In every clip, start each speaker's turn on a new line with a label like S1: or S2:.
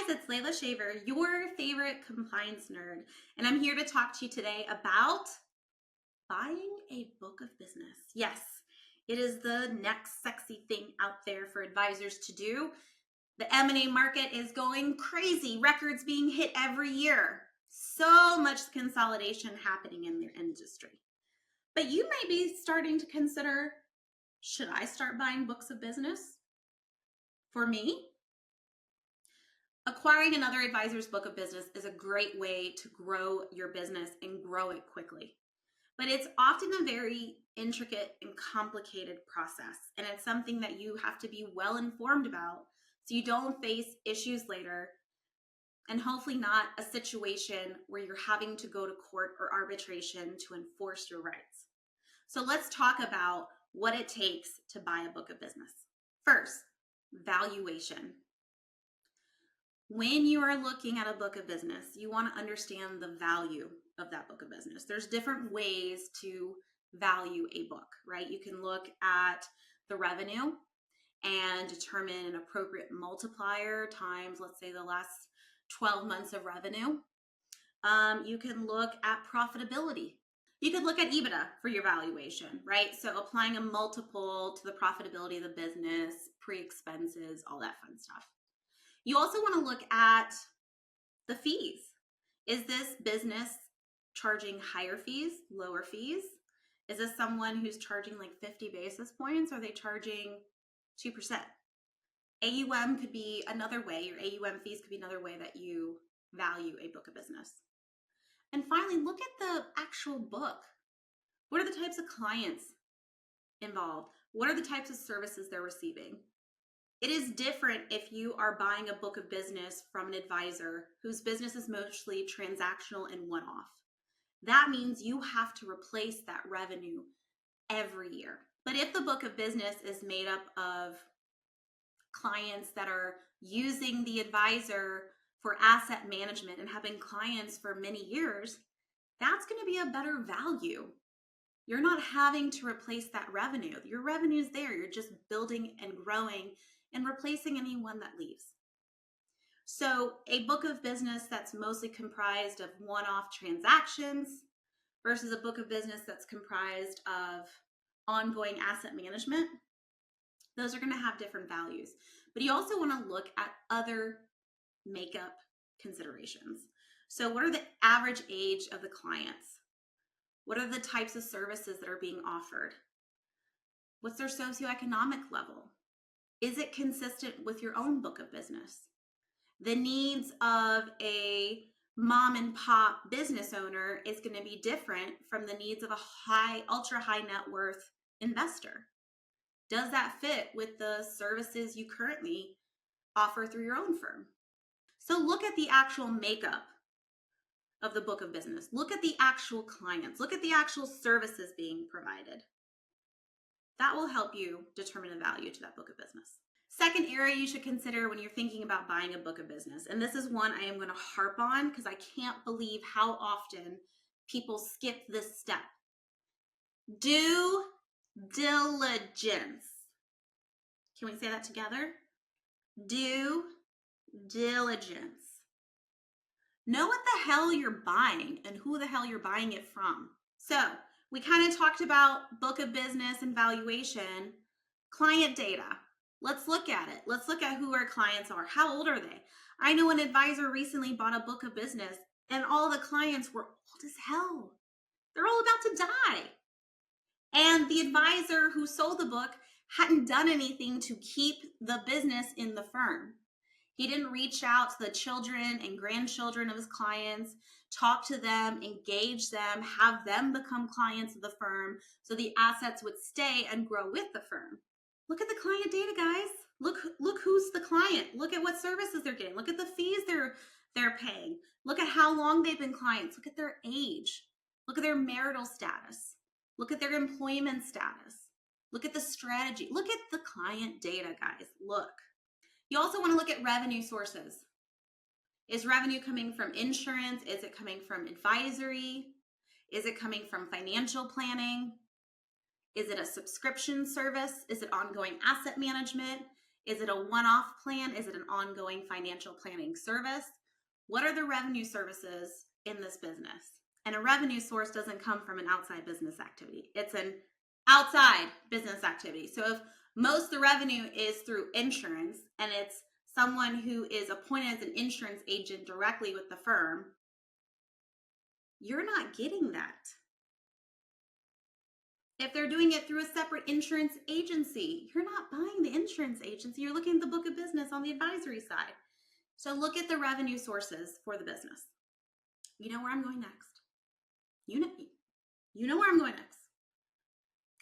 S1: it's Layla Shaver, your favorite compliance nerd, and I'm here to talk to you today about buying a book of business. Yes, it is the next sexy thing out there for advisors to do. The M&A market is going crazy, records being hit every year. So much consolidation happening in their industry. But you may be starting to consider, should I start buying books of business? For me, acquiring another advisor's book of business is a great way to grow your business and grow it quickly. But it's often a very intricate and complicated process. And it's something that you have to be well informed about so you don't face issues later, and hopefully not a situation where you're having to go to court or arbitration to enforce your rights. So let's talk about what it takes to buy a book of business. First, valuation. When you are looking at a book of business, you want to understand the value of that book of business. There's different ways to value a book, right? You can look at the revenue and determine an appropriate multiplier times, let's say, the last 12 months of revenue. You can look at profitability. You could look at EBITDA for your valuation, right? So applying a multiple to the profitability of the business, pre-expenses, all that fun stuff. You also want to look at the fees. Is this business charging higher fees, lower fees? Is this someone who's charging like 50 basis points? Or are they charging 2%? AUM could be another way. Your AUM fees could be another way that you value a book of business. And finally, look at the actual book. What are the types of clients involved? What are the types of services they're receiving? It is different if you are buying a book of business from an advisor whose business is mostly transactional and one-off. That means you have to replace that revenue every year. But if the book of business is made up of clients that are using the advisor for asset management and have been clients for many years, that's going to be a better value. You're not having to replace that revenue. Your revenue's there. You're just building and growing and replacing anyone that leaves. So a book of business that's mostly comprised of one-off transactions versus a book of business that's comprised of ongoing asset management, those are going to have different values. But you also want to look at other makeup considerations. So what are the average age of the clients? What are the types of services that are being offered? What's their socioeconomic level? Is it consistent with your own book of business? The needs of a mom and pop business owner is going to be different from the needs of a ultra high net worth investor. Does that fit with the services you currently offer through your own firm? So look at the actual makeup of the book of business. Look at the actual clients. Look at the actual services being provided. That will help you determine a value to that book of business. Second area you should consider when you're thinking about buying a book of business, and this is one I am going to harp on because I can't believe how often people skip this step. Due diligence. Can we say that together? Due diligence. Know what the hell you're buying and who the hell you're buying it from. So we kind of talked about book of business and valuation. Client data. Let's look at it. Let's look at who our clients are. How old are they? I know an advisor recently bought a book of business and all the clients were old as hell. They're all about to die. And the advisor who sold the book hadn't done anything to keep the business in the firm. He didn't reach out to the children and grandchildren of his clients, talk to them, engage them, have them become clients of the firm so the assets would stay and grow with the firm. Look at the client data, guys. Look who's the client. Look at what services they're getting. Look at the fees they're paying. Look at how long they've been clients. Look at their age. Look at their marital status. Look at their employment status. Look at the strategy. Look at the client data, guys. Look. You also want to look at revenue sources. Is revenue coming from insurance? Is it coming from advisory? Is it coming from financial planning? Is it a subscription service? Is it ongoing asset management? Is it a one-off plan? Is it an ongoing financial planning service? What are the revenue services in this business? And a revenue source doesn't come from an outside business activity. It's an outside business activity. So if most of the revenue is through insurance and it's someone who is appointed as an insurance agent directly with the firm, you're not getting that. If they're doing it through a separate insurance agency, you're not buying the insurance agency. You're looking at the book of business on the advisory side. So look at the revenue sources for the business. You know where I'm going next. You know where I'm going next.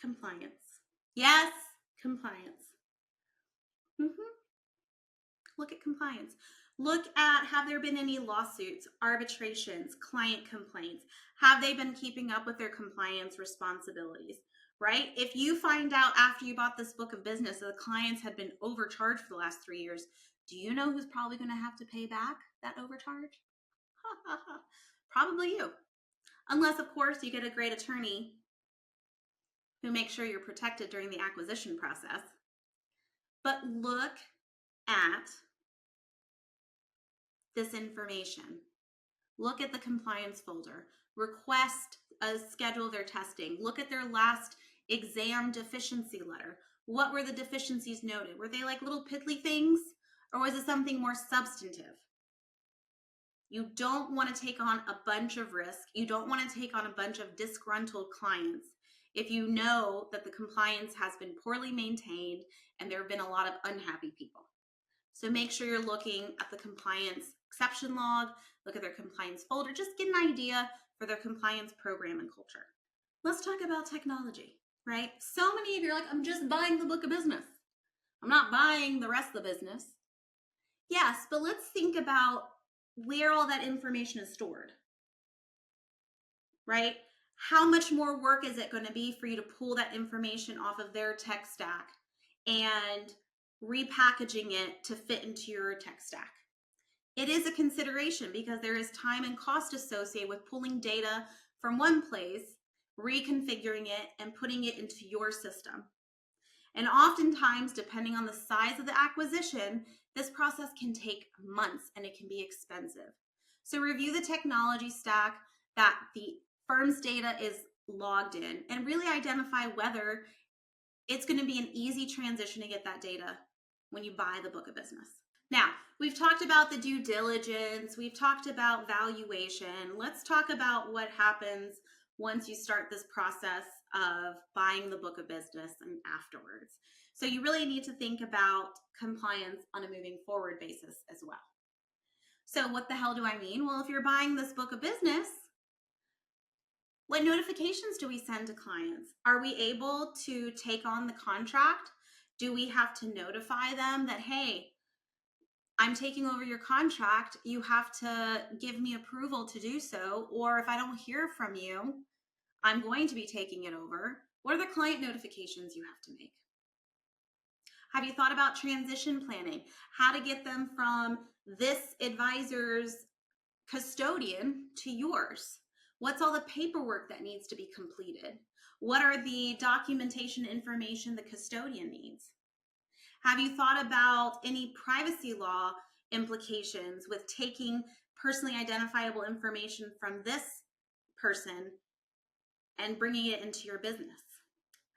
S1: Compliance. Yes, compliance. Look at compliance. Look at, have there been any lawsuits, arbitrations, client complaints? Have they been keeping up with their compliance responsibilities, right? If you find out after you bought this book of business that the clients had been overcharged for the last 3 years, do you know who's probably going to have to pay back that overcharge? Probably you. Unless, of course, you get a great attorney who makes sure you're protected during the acquisition process. But look at this information. Look at the compliance folder. Request a schedule of their testing. Look at their last exam deficiency letter. What were the deficiencies noted? Were they like little piddly things, or was it something more substantive? You don't want to take on a bunch of risk. You don't want to take on a bunch of disgruntled clients if you know that the compliance has been poorly maintained and there have been a lot of unhappy people. So make sure you're looking at the compliance exception log, look at their compliance folder, just get an idea for their compliance program and culture. Let's talk about technology, right? So many of you are like, I'm just buying the book of business. I'm not buying the rest of the business. Yes, but let's think about where all that information is stored, right? How much more work is it going to be for you to pull that information off of their tech stack and repackaging it to fit into your tech stack? It is a consideration because there is time and cost associated with pulling data from one place, reconfiguring it, and putting it into your system. And oftentimes, depending on the size of the acquisition, this process can take months and it can be expensive. So review the technology stack that the firm's data is logged in and really identify whether it's going to be an easy transition to get that data when you buy the book of business. Now, we've talked about the due diligence, we've talked about valuation. Let's talk about what happens once you start this process of buying the book of business and afterwards. So you really need to think about compliance on a moving forward basis as well. So what the hell do I mean? Well, if you're buying this book of business, what notifications do we send to clients? Are we able to take on the contract? Do we have to notify them that, hey, I'm taking over your contract, you have to give me approval to do so, or if I don't hear from you, I'm going to be taking it over. What are the client notifications you have to make? Have you thought about transition planning? How to get them from this advisor's custodian to yours? What's all the paperwork that needs to be completed? What are the documentation information the custodian needs? Have you thought about any privacy law implications with taking personally identifiable information from this person and bringing it into your business?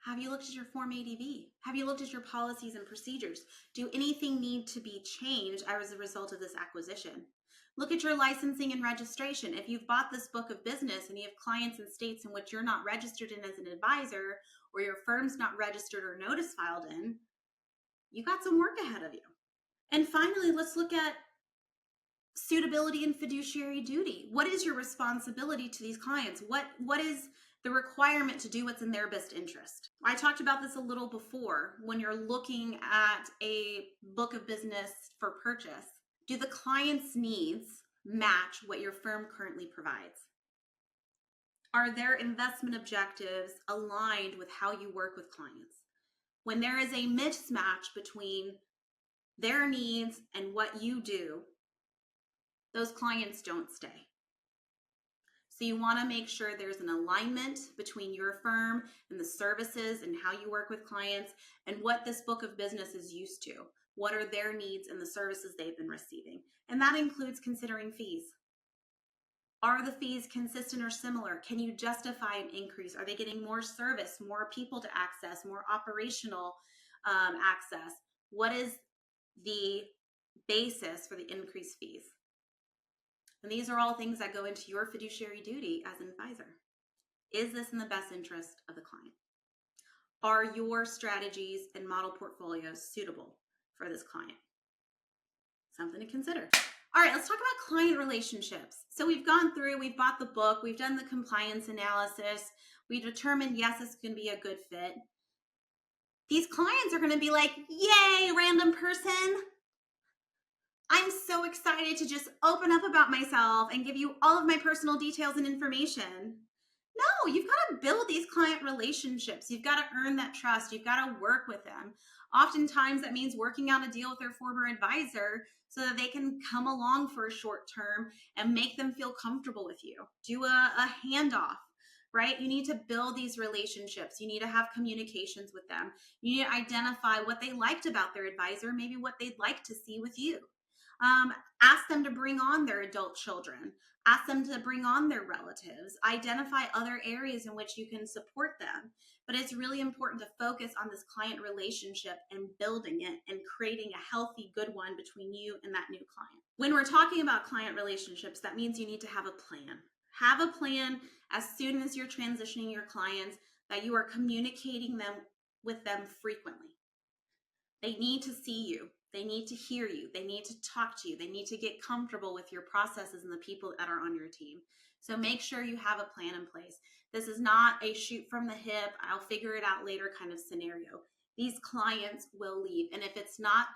S1: Have you looked at your Form ADV? Have you looked at your policies and procedures? Do anything need to be changed as a result of this acquisition? Look at your licensing and registration. If you've bought this book of business and you have clients in states in which you're not registered in as an advisor, or your firm's not registered or notice filed in, you got some work ahead of you. And finally, let's look at suitability and fiduciary duty. What is your responsibility to these clients? What is the requirement to do what's in their best interest? I talked about this a little before. When you're looking at a book of business for purchase, do the client's needs match what your firm currently provides? Are their investment objectives aligned with how you work with clients? When there is a mismatch between their needs and what you do, those clients don't stay. So you want to make sure there's an alignment between your firm and the services and how you work with clients and what this book of business is used to. What are their needs and the services they've been receiving? And that includes considering fees. Are the fees consistent or similar? Can you justify an increase? Are they getting more service, more people to access, more operational access? What is the basis for the increased fees? And these are all things that go into your fiduciary duty as an advisor. Is this in the best interest of the client? Are your strategies and model portfolios suitable for this client? Something to consider. All right, let's talk about client relationships. So we've gone through, we've bought the book, we've done the compliance analysis, we determined, yes, it's going to be a good fit. These clients are going to be like, yay, random person. I'm so excited to just open up about myself and give you all of my personal details and information. No, you've got to build these client relationships. You've got to earn that trust. You've got to work with them. Oftentimes that means working out a deal with their former advisor so that they can come along for a short term and make them feel comfortable with you. Do a handoff, right? You need to build these relationships. You need to have communications with them. You need to identify what they liked about their advisor, maybe what they'd like to see with you. Ask them to bring on their adult children. Ask them to bring on their relatives. Identify other areas in which you can support them. But it's really important to focus on this client relationship and building it and creating a healthy, good one between you and that new client. When we're talking about client relationships, that means you need to have a plan. Have a plan as soon as you're transitioning your clients, that you are communicating with them frequently. They need to see you. They need to hear you. They need to talk to you. They need to get comfortable with your processes and the people that are on your team. So make sure you have a plan in place. This is not a shoot from the hip, I'll figure it out later kind of scenario. These clients will leave. And if it's not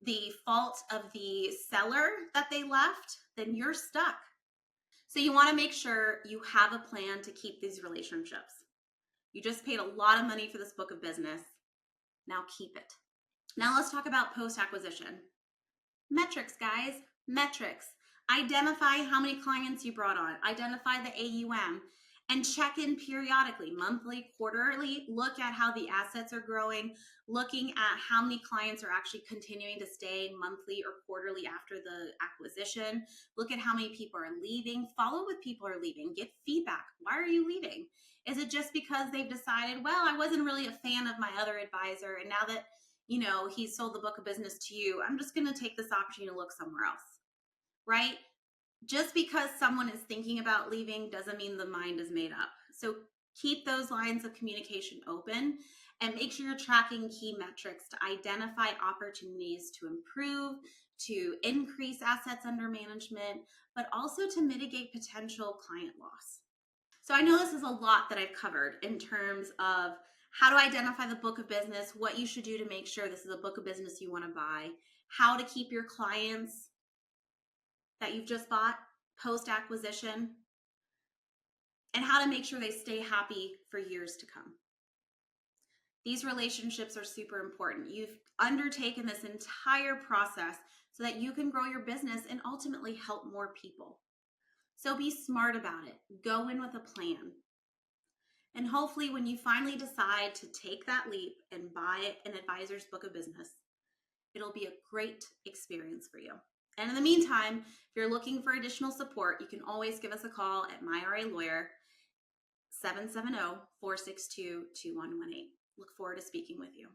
S1: the fault of the seller that they left, then you're stuck. So you want to make sure you have a plan to keep these relationships. You just paid a lot of money for this book of business. Now keep it. Now let's talk about post-acquisition. Metrics, guys, metrics. Identify how many clients you brought on. Identify the AUM and check in periodically, monthly, quarterly. Look at how the assets are growing, looking at how many clients are actually continuing to stay monthly or quarterly after the acquisition. Look at how many people are leaving. Follow what people are leaving. Get feedback. Why are you leaving? Is it just because they've decided, well, I wasn't really a fan of my other advisor, and now that he sold the book of business to you, I'm just going to take this opportunity to look somewhere else, right? Just because someone is thinking about leaving doesn't mean the mind is made up. So keep those lines of communication open and make sure you're tracking key metrics to identify opportunities to improve, to increase assets under management, but also to mitigate potential client loss. So I know this is a lot that I've covered in terms of how to identify the book of business, what you should do to make sure this is a book of business you want to buy, how to keep your clients that you've just bought post-acquisition, and how to make sure they stay happy for years to come. These relationships are super important. You've undertaken this entire process so that you can grow your business and ultimately help more people. So be smart about it. Go in with a plan. And hopefully when you finally decide to take that leap and buy an advisor's book of business, it'll be a great experience for you. And in the meantime, if you're looking for additional support, you can always give us a call at MyRA Lawyer, 770-462-2118. Look forward to speaking with you.